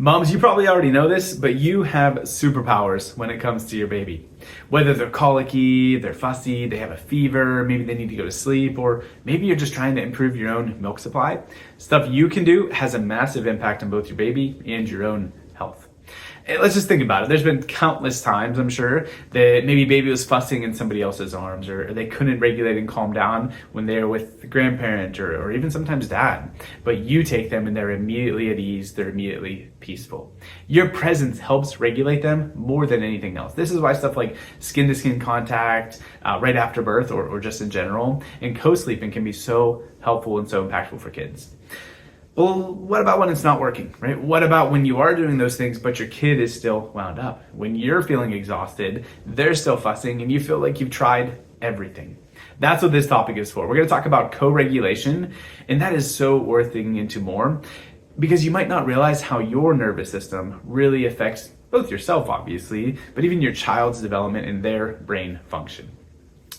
Moms, you probably already know this, but you have superpowers when it comes to your baby. Whether they're colicky, they're fussy, they have a fever, maybe they need to go to sleep, or maybe you're just trying to improve your own milk supply, stuff you can do has a massive impact on both your baby and your own health. Let's just think about it. There's been countless times, I'm sure, that maybe baby was fussing in somebody else's arms, or they couldn't regulate and calm down when they were with the grandparent or even sometimes dad. But you take them and they're immediately at ease, they're immediately peaceful. Your presence helps regulate them more than anything else. This is why stuff like skin-to-skin contact right after birth or just in general and co-sleeping can be so helpful and so impactful for kids. Well, what about when it's not working, right? What about when you are doing those things, but your kid is still wound up? When you're feeling exhausted, they're still fussing, and you feel like you've tried everything. That's what this topic is for. We're going to talk about co-regulation, and that is so worth digging into more because you might not realize how your nervous system really affects both yourself, obviously, but even your child's development and their brain function.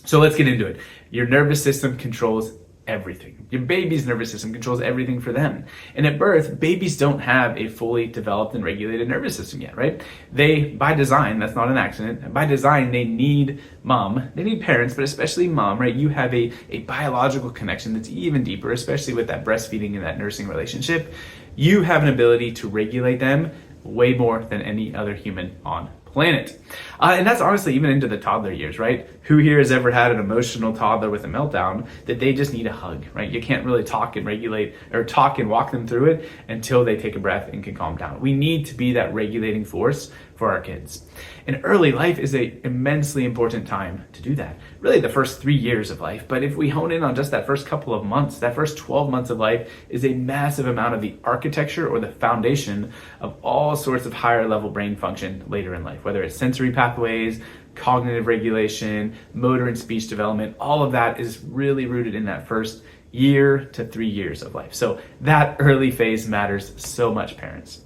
So let's get into it. Your nervous system controls everything. Your baby's nervous system controls everything for them. And at birth, babies don't have a fully developed and regulated nervous system yet, right? They, by design, that's not an accident, by design, they need mom, they need parents, but especially mom, right? You have a biological connection that's even deeper, especially with that breastfeeding and that nursing relationship. You have an ability to regulate them way more than any other human on planet. And that's honestly even into the toddler years, right? Who here has ever had an emotional toddler with a meltdown that they just need a hug, right? You can't really talk and regulate or talk and walk them through it until they take a breath and can calm down. We need to be that regulating force for our kids. And early life is an immensely important time to do that. Really the first 3 years of life. But if we hone in on just that first couple of months, that first 12 months of life is a massive amount of the architecture or the foundation of all sorts of higher level brain function later in life, whether it's sensory pathways, cognitive regulation, motor and speech development, all of that is really rooted in that first year to 3 years of life. So that early phase matters so much, parents.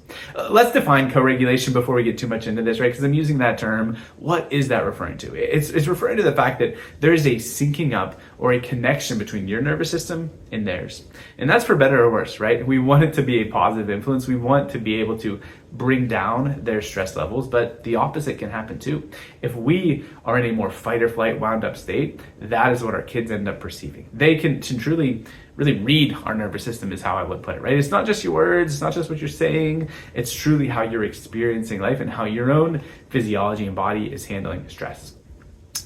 Let's define co-regulation before we get too much into this, right? Because I'm using that term. What is that referring to? It's referring to the fact that there is a syncing up or a connection between your nervous system and theirs. And that's for better or worse, right? We want it to be a positive influence. We want to be able to bring down their stress levels, but the opposite can happen too. If we are in a more fight or flight wound up state, that is what our kids end up perceiving. They can truly really read our nervous system is how I would put it, right? It's not just your words, it's not just what you're saying, it's truly how you're experiencing life and how your own physiology and body is handling stress.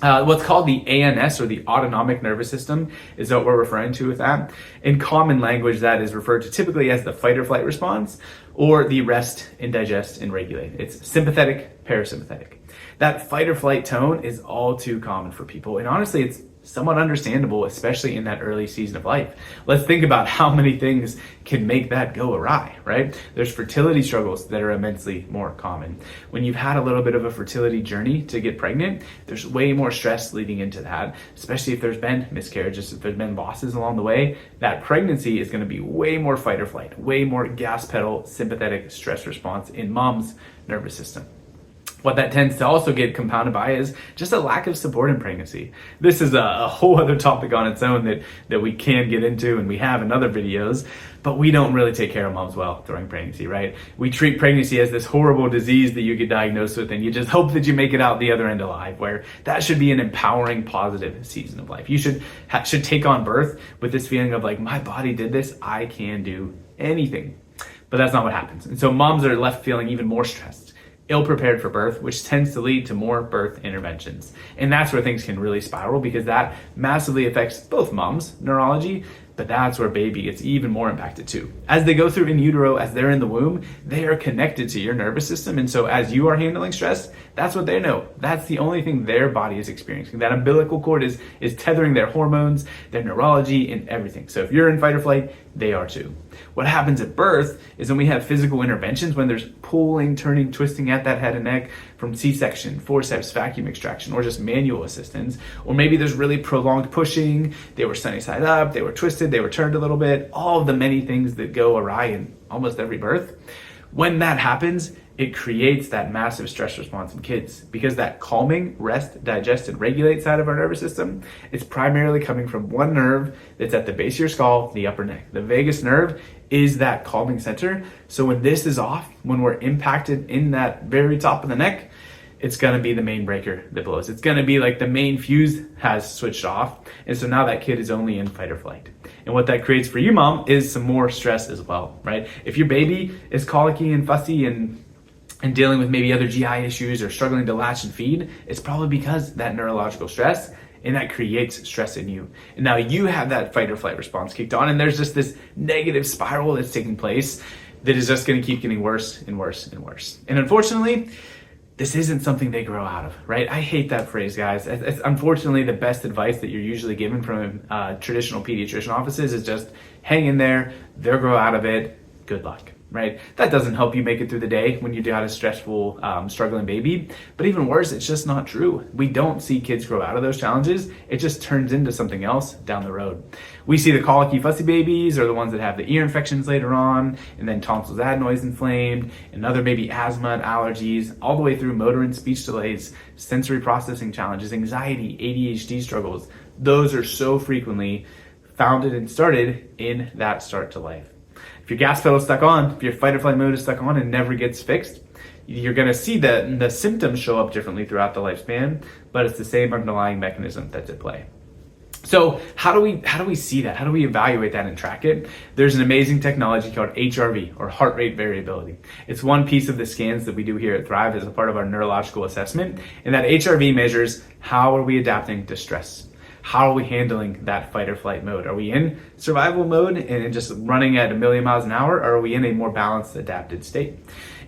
What's called the ANS or the autonomic nervous system is what we're referring to with that. In common language, that is referred to typically as the fight or flight response or the rest and digest and regulate. It's sympathetic, parasympathetic. That fight or flight tone is all too common for people. And honestly, it's somewhat understandable, especially in that early season of life. Let's think about how many things can make that go awry, right? There's fertility struggles that are immensely more common. When you've had a little bit of a fertility journey to get pregnant, there's way more stress leading into that, especially if there's been miscarriages, if there's been losses along the way. That pregnancy is going to be way more fight or flight, way more gas pedal, sympathetic stress response in mom's nervous system. What that tends to also get compounded by is just a lack of support in pregnancy. This is a whole other topic on its own that we can get into and we have in other videos, but we don't really take care of moms well during pregnancy, right? We treat pregnancy as this horrible disease that you get diagnosed with and you just hope that you make it out the other end alive, where that should be an empowering, positive season of life. You should take on birth with this feeling of like, my body did this, I can do anything. But that's not what happens. And so moms are left feeling even more stressed, ill-prepared for birth, which tends to lead to more birth interventions. And that's where things can really spiral because that massively affects both moms' neurology, but that's where baby gets even more impacted too. As they go through in utero, as they're in the womb, they are connected to your nervous system. And so as you are handling stress, that's what they know. That's the only thing their body is experiencing. That umbilical cord is tethering their hormones, their neurology, and everything. So if you're in fight or flight, they are too. What happens at birth is when we have physical interventions, when there's pulling, turning, twisting at that head and neck from C-section, forceps, vacuum extraction, or just manual assistance, or maybe there's really prolonged pushing, they were sunny side up, they were twisted, they were turned a little bit, all of the many things that go awry in almost every birth. When that happens, it creates that massive stress response in kids because that calming, rest, digest, and regulate side of our nervous system is primarily coming from one nerve that's at the base of your skull, the upper neck. The vagus nerve is that calming center. So when this is off, when we're impacted in that very top of the neck, it's gonna be the main breaker that blows. It's gonna be like the main fuse has switched off. And so now that kid is only in fight or flight. And what that creates for you, mom, is some more stress as well, right? If your baby is colicky and fussy and dealing with maybe other GI issues or struggling to latch and feed, it's probably because that neurological stress, and that creates stress in you. And now you have that fight or flight response kicked on, and there's just this negative spiral that's taking place that is just gonna keep getting worse and worse and worse. And unfortunately, this isn't something they grow out of, right? I hate that phrase, guys. It's unfortunately the best advice that you're usually given from traditional pediatrician offices is just hang in there, they'll grow out of it, good luck, right? That doesn't help you make it through the day when you got a stressful, struggling baby. But even worse, it's just not true. We don't see kids grow out of those challenges. It just turns into something else down the road. We see the colicky, fussy babies are the ones that have the ear infections later on, and then tonsils, adenoids inflamed, and other maybe asthma and allergies, all the way through motor and speech delays, sensory processing challenges, anxiety, ADHD struggles. Those are so frequently founded and started in that start to life. If your gas pedal is stuck on, if your fight or flight mode is stuck on and never gets fixed, you're gonna see that the symptoms show up differently throughout the lifespan, but it's the same underlying mechanism that's at play. So how do we see that? How do we evaluate that and track it? There's an amazing technology called HRV, or heart rate variability. It's one piece of the scans that we do here at Thrive as a part of our neurological assessment, and that HRV measures how are we adapting to stress. How are we handling that fight or flight mode? Are we in survival mode and just running at 1,000,000 miles an hour, or are we in a more balanced, adapted state?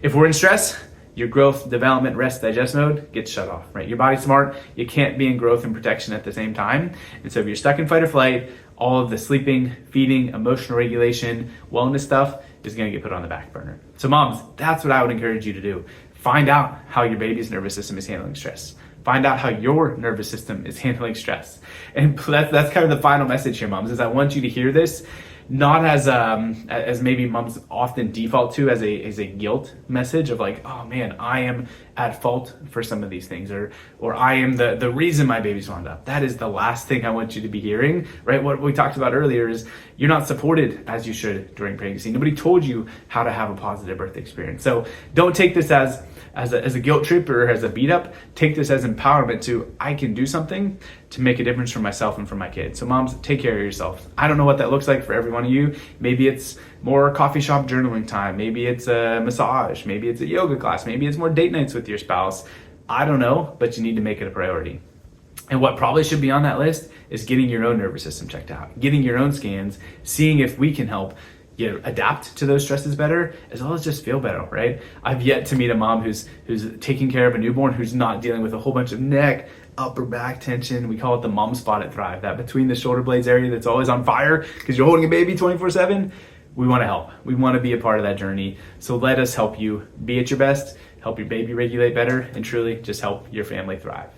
If we're in stress, your growth, development, rest, digest mode gets shut off, right? Your body's smart. You can't be in growth and protection at the same time. And so if you're stuck in fight or flight, all of the sleeping, feeding, emotional regulation, wellness stuff is gonna get put on the back burner. So moms, that's what I would encourage you to do. Find out how your baby's nervous system is handling stress. Find out how your nervous system is handling stress. And that's kind of the final message here, moms, is I want you to hear this not as maybe moms often default to as a guilt message of like, oh man, I am at fault for some of these things, or I am the reason my baby's wound up. That is the last thing I want you to be hearing, right? What we talked about earlier is you're not supported as you should during pregnancy. Nobody told you how to have a positive birth experience. So don't take this as a guilt trip or as a beat up. Take this as empowerment to, I can do something to make a difference for myself and for my kids. So moms, take care of yourself. I don't know what that looks like for every one of you. Maybe it's more coffee shop journaling time. Maybe it's a massage. Maybe it's a yoga class. Maybe it's more date nights with your spouse. I don't know, but you need to make it a priority. And what probably should be on that list is getting your own nervous system checked out, getting your own scans, seeing if we can help adapt to those stresses better, as well as just feel better, right? I've yet to meet a mom who's taking care of a newborn who's not dealing with a whole bunch of neck, upper back tension. We call it the mom spot at Thrive, that between the shoulder blades area that's always on fire because you're holding a baby 24/7. We want to help. We want to be a part of that journey. So let us help you be at your best, help your baby regulate better, and truly just help your family thrive.